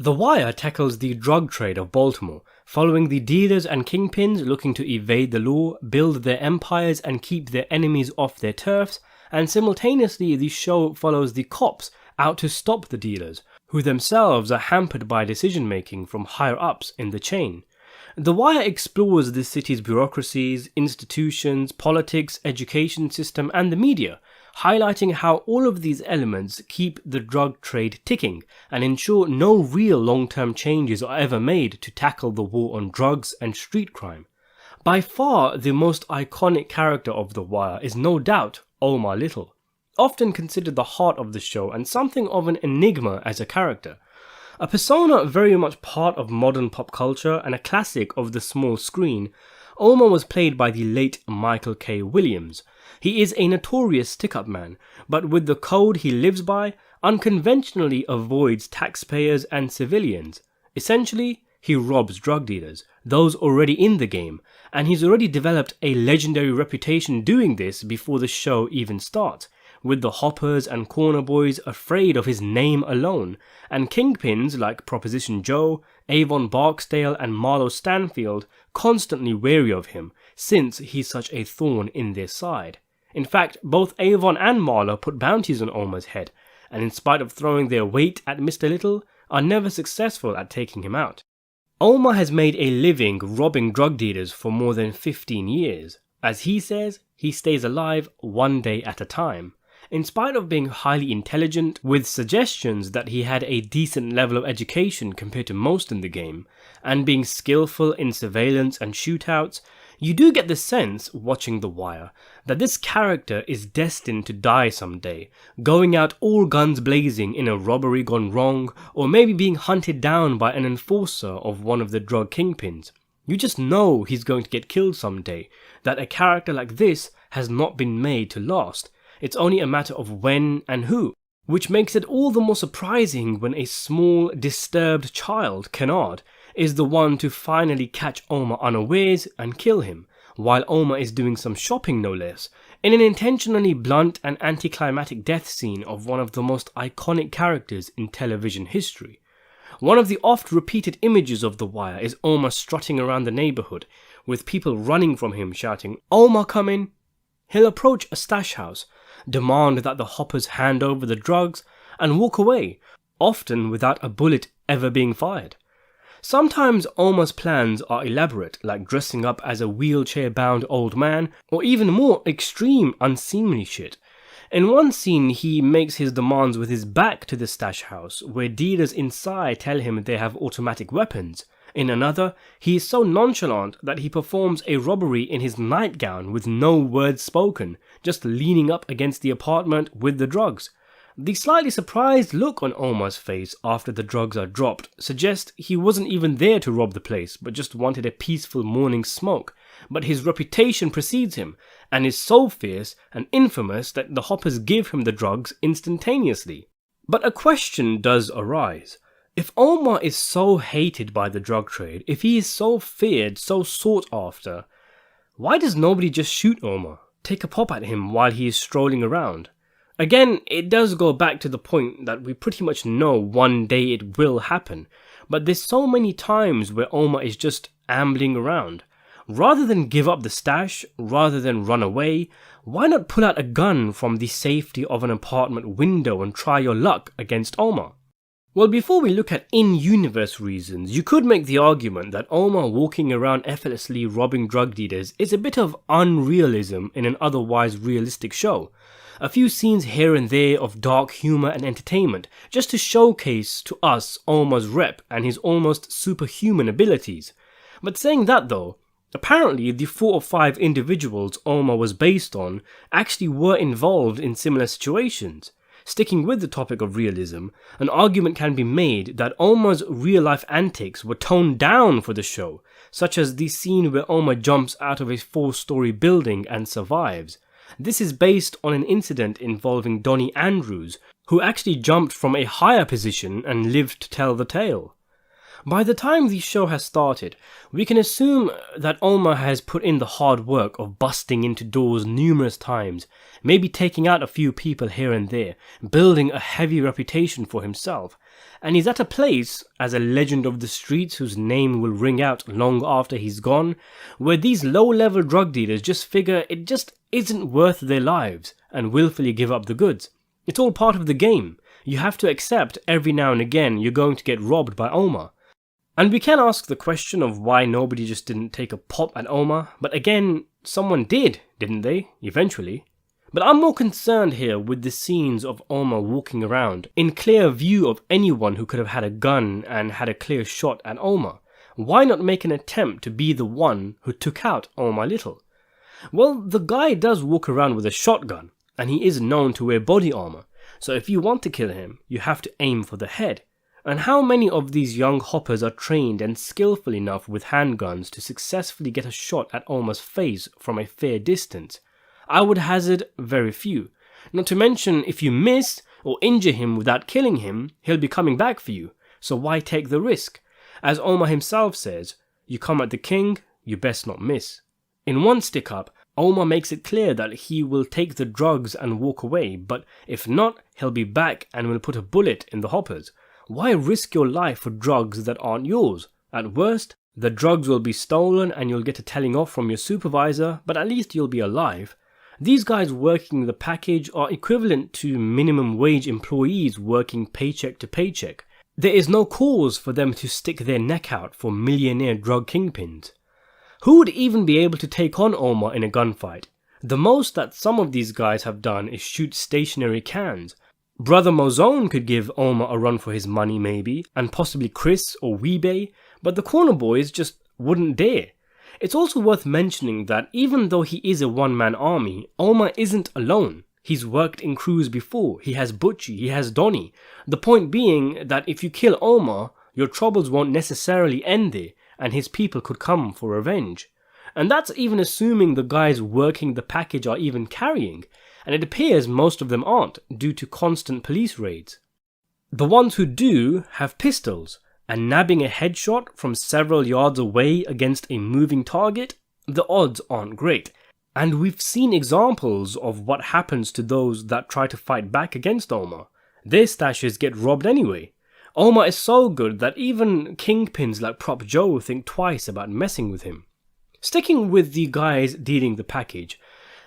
The Wire tackles the drug trade of Baltimore, following the dealers and kingpins looking to evade the law, build their empires and keep their enemies off their turfs, and simultaneously the show follows the cops out to stop the dealers, who themselves are hampered by decision-making from higher-ups in the chain. The Wire explores the city's bureaucracies, institutions, politics, education system and the media, highlighting how all of these elements keep the drug trade ticking and ensure no real long-term changes are ever made to tackle the war on drugs and street crime. By far the most iconic character of The Wire is no doubt Omar Little, often considered the heart of the show and something of an enigma as a character. A persona very much part of modern pop culture and a classic of the small screen, Omar was played by the late Michael K. Williams. He is a notorious stick-up man, but with the code he lives by, unconventionally avoids taxpayers and civilians. Essentially, he robs drug dealers, those already in the game, and he's already developed a legendary reputation doing this before the show even starts, with the hoppers and corner boys afraid of his name alone, and kingpins like Proposition Joe, Avon Barksdale and Marlo Stanfield constantly wary of him, since he's such a thorn in their side. In fact, both Avon and Marlo put bounties on Omar's head, and in spite of throwing their weight at Mr. Little, are never successful at taking him out. Omar has made a living robbing drug dealers for more than 15 years. As he says, he stays alive one day at a time. In spite of being highly intelligent, with suggestions that he had a decent level of education compared to most in the game, and being skillful in surveillance and shootouts, you do get the sense, watching The Wire, that this character is destined to die someday, going out all guns blazing in a robbery gone wrong, or maybe being hunted down by an enforcer of one of the drug kingpins. You just know he's going to get killed someday, that a character like this has not been made to last. It's only a matter of when and who, which makes it all the more surprising when a small, disturbed child, Kennard, is the one to finally catch Omar unawares and kill him, while Omar is doing some shopping no less, in an intentionally blunt and anticlimactic death scene of one of the most iconic characters in television history. One of the oft-repeated images of The Wire is Omar strutting around the neighbourhood, with people running from him shouting, "Omar, come in!" He'll approach a stash house, demand that the hoppers hand over the drugs, and walk away, often without a bullet ever being fired. Sometimes Omar's plans are elaborate, like dressing up as a wheelchair-bound old man, or even more extreme, unseemly shit. In one scene, he makes his demands with his back to the stash house, where dealers inside tell him they have automatic weapons. In another, he is so nonchalant that he performs a robbery in his nightgown with no words spoken, just leaning up against the apartment with the drugs. The slightly surprised look on Omar's face after the drugs are dropped suggests he wasn't even there to rob the place, but just wanted a peaceful morning smoke. But his reputation precedes him, and is so fierce and infamous that the hoppers give him the drugs instantaneously. But a question does arise. If Omar is so hated by the drug trade, if he is so feared, so sought after, why does nobody just shoot Omar, take a pop at him while he is strolling around? Again, it does go back to the point that we pretty much know one day it will happen, but there's so many times where Omar is just ambling around. Rather than give up the stash, rather than run away, why not pull out a gun from the safety of an apartment window and try your luck against Omar? Well, before we look at in-universe reasons, you could make the argument that Omar walking around effortlessly robbing drug dealers is a bit of unrealism in an otherwise realistic show. A few scenes here and there of dark humour and entertainment, just to showcase to us Omar's rep and his almost superhuman abilities. But saying that though, apparently the 4 or 5 individuals Omar was based on actually were involved in similar situations. Sticking with the topic of realism, an argument can be made that Omar's real-life antics were toned down for the show, such as the scene where Omar jumps out of a 4-story building and survives. This is based on an incident involving Donnie Andrews, who actually jumped from a higher position and lived to tell the tale. By the time the show has started, we can assume that Omar has put in the hard work of busting into doors numerous times, maybe taking out a few people here and there, building a heavy reputation for himself, and he's at a place, as a legend of the streets whose name will ring out long after he's gone, where these low-level drug dealers just figure it just isn't worth their lives and willfully give up the goods. It's all part of the game. You have to accept every now and again you're going to get robbed by Omar. And we can ask the question of why nobody just didn't take a pop at Omar, but again, someone did, didn't they, eventually? But I'm more concerned here with the scenes of Omar walking around, in clear view of anyone who could have had a gun and had a clear shot at Omar. Why not make an attempt to be the one who took out Omar Little? Well, the guy does walk around with a shotgun, and he is known to wear body armor, so if you want to kill him, you have to aim for the head. And how many of these young hoppers are trained and skillful enough with handguns to successfully get a shot at Omar's face from a fair distance? I would hazard very few. Not to mention, if you miss or injure him without killing him, he'll be coming back for you, so why take the risk? As Omar himself says, you come at the king, you best not miss. In one stick-up, Omar makes it clear that he will take the drugs and walk away, but if not, he'll be back and will put a bullet in the hoppers. Why risk your life for drugs that aren't yours? At worst, the drugs will be stolen and you'll get a telling off from your supervisor, but at least you'll be alive. These guys working the package are equivalent to minimum wage employees working paycheck to paycheck. There is no cause for them to stick their neck out for millionaire drug kingpins. Who would even be able to take on Omar in a gunfight? The most that some of these guys have done is shoot stationary cans. Brother Mozone could give Omar a run for his money maybe, and possibly Chris or Weebay, but the corner boys just wouldn't dare. It's also worth mentioning that even though he is a one-man army, Omar isn't alone. He's worked in crews before, he has Butchie, he has Donnie. The point being that if you kill Omar, your troubles won't necessarily end there, and his people could come for revenge. And that's even assuming the guys working the package are even carrying, and it appears most of them aren't, due to constant police raids. The ones who do have pistols, and nabbing a headshot from several yards away against a moving target, the odds aren't great. And we've seen examples of what happens to those that try to fight back against Omar. Their stashes get robbed anyway. Omar is so good that even kingpins like Prop Joe think twice about messing with him. Sticking with the guys dealing the package,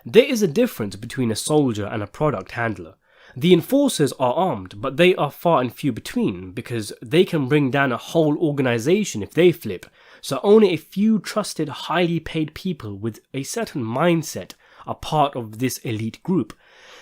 there is a difference between a soldier and a product handler. The enforcers are armed, but they are far and few between because they can bring down a whole organization if they flip, so only a few trusted, highly paid people with a certain mindset are part of this elite group.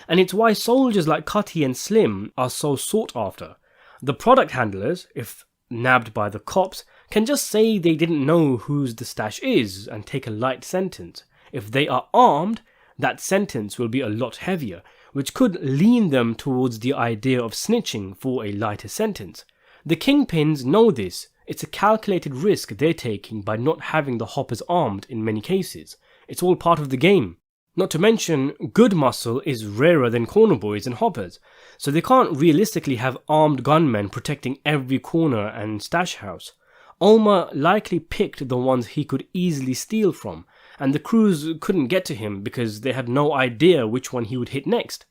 And it's why soldiers like Cutty and Slim are so sought after. The product handlers, if nabbed by the cops, can just say they didn't know whose the stash is and take a light sentence. If they are armed, that sentence will be a lot heavier, which could lean them towards the idea of snitching for a lighter sentence. The kingpins know this. It's a calculated risk they're taking by not having the hoppers armed in many cases. It's all part of the game. Not to mention, good muscle is rarer than corner boys and hoppers, so they can't realistically have armed gunmen protecting every corner and stash house. Omar likely picked the ones he could easily steal from, and the crews couldn't get to him because they had no idea which one he would hit next.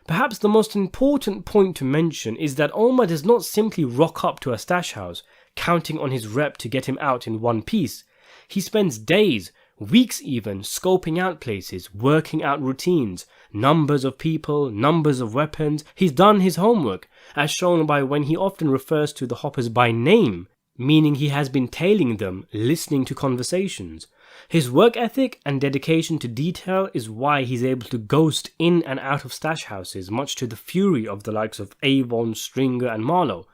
Perhaps the most important point to mention is that Omar does not simply rock up to a stash house, counting on his rep to get him out in one piece. He spends days, weeks even, scoping out places, working out routines, numbers of people, numbers of weapons. He's done his homework, as shown by when he often refers to the hoppers by name, meaning he has been tailing them, listening to conversations. His work ethic and dedication to detail is why he's able to ghost in and out of stash houses, much to the fury of the likes of Avon, Stringer and Marlo.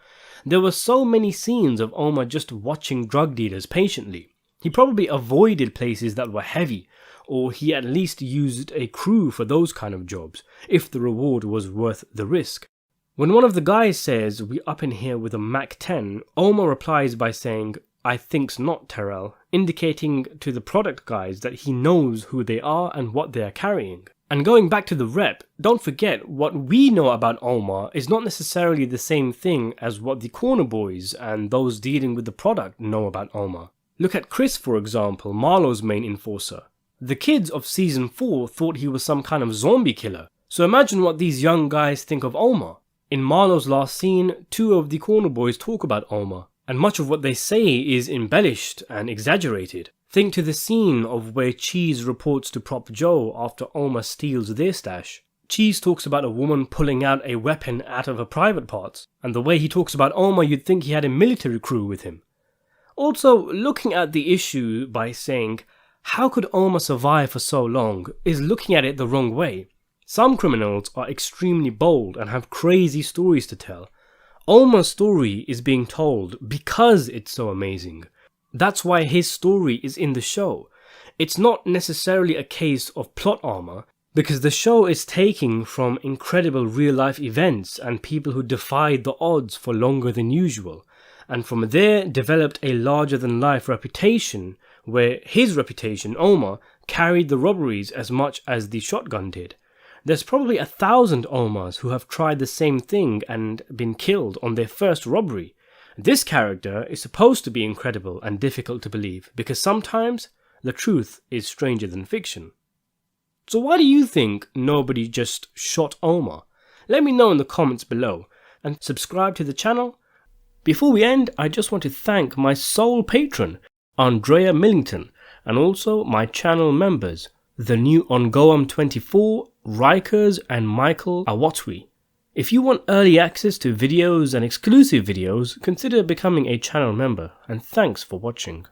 There were so many scenes of Omar just watching drug dealers patiently. He probably avoided places that were heavy, or he at least used a crew for those kind of jobs, if the reward was worth the risk. When one of the guys says, "We up in here with a Mac-10, Omar replies by saying, "I thinks not, Terrell," indicating to the product guys that he knows who they are and what they are carrying. And going back to the rep, don't forget what we know about Omar is not necessarily the same thing as what the corner boys and those dealing with the product know about Omar. Look at Chris, for example, Marlo's main enforcer. The kids of season 4 thought he was some kind of zombie killer, so imagine what these young guys think of Omar. In Marlo's last scene, 2 of the corner boys talk about Omar, and much of what they say is embellished and exaggerated. Think to the scene of where Cheese reports to Prop Joe after Omar steals their stash. Cheese talks about a woman pulling out a weapon out of her private parts, and the way he talks about Omar, you'd think he had a military crew with him. Also, looking at the issue by saying, how could Omar survive for so long, is looking at it the wrong way. Some criminals are extremely bold and have crazy stories to tell. Omar's story is being told because it's so amazing. That's why his story is in the show. It's not necessarily a case of plot armor, because the show is taking from incredible real-life events and people who defied the odds for longer than usual, and from there developed a larger-than-life reputation, where his reputation, Omar, carried the robberies as much as the shotgun did. There's probably 1,000 Omars who have tried the same thing and been killed on their first robbery. This character is supposed to be incredible and difficult to believe, because sometimes the truth is stranger than fiction. So why do you think nobody just shot Omar? Let me know in the comments below, and subscribe to the channel. Before we end, I just want to thank my sole patron, Andrea Millington, and also my channel members, the new Ongoam24, Rikers, and Michael Awatwi. If you want early access to videos and exclusive videos, consider becoming a channel member, and thanks for watching.